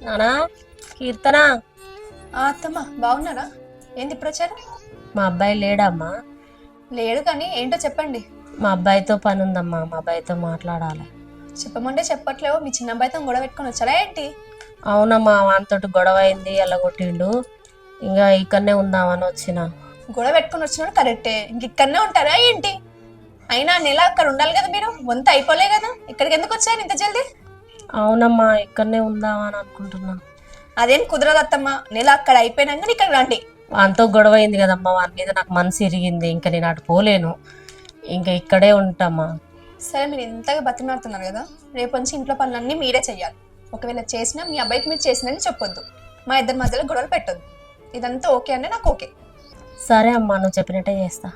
నానా కీర్తన, అత్తమ్మ బాగున్నారా? ఏంది ఇప్పుడు వచ్చారు? మా అబ్బాయి లేడమ్మా. లేడు కానీ ఏంటో చెప్పండి. మా అబ్బాయితో పని ఉందమ్మా, మా అబ్బాయితో మాట్లాడాలి. చెప్పమంటే చెప్పట్లేవు. మీ చిన్న అబ్బాయితో గొడవ పెట్టుకొని వచ్చారా ఏంటి? అవునమ్మా, వానితోటి గొడవ అయింది, ఎల్లగొట్టిండు. ఇంకా ఇక్కడనే ఉందామని వచ్చిన. గొడవ పెట్టుకొని వచ్చినాడు కరెక్టే, ఇంక ఇక్కడనే ఉంటారా ఏంటి? అయినా నెల అక్కడ ఉండాలి కదా, మీరు వంత అయిపోలే కదా, ఇక్కడికి ఎందుకు వచ్చారు ఇంత జల్దీ? అవునమ్మా, ఇక్కడనే ఉందామని అనుకుంటున్నా. అదేం కుదరదు అత్తమ్మ, నెల అక్కడ అయిపోయినాక ఇక్కడ రండి. వానితో గొడవ అయింది కదమ్మా, వాని మీద నాకు మనసు ఇరిగింది. ఇంకా నేను అటు పోలేను, ఇంకా ఇక్కడే ఉంటామా. సరే, మీరు ఇంతగా బతిమాడుతున్నారు కదా, రేపు నుంచి ఇంట్లో పనులన్నీ మీరే చెయ్యాలి. ఒకవేళ చేసినా మీ అబ్బాయికి మీరు చేసిందని చెప్పొద్దు. మా ఇద్దరి మధ్యలో గొడవలు పెట్టొద్దు. ఇదంతా ఓకే అంటే నాకు ఓకే. సరే అమ్మా, నువ్వు చెప్పినట్టే చేస్తా.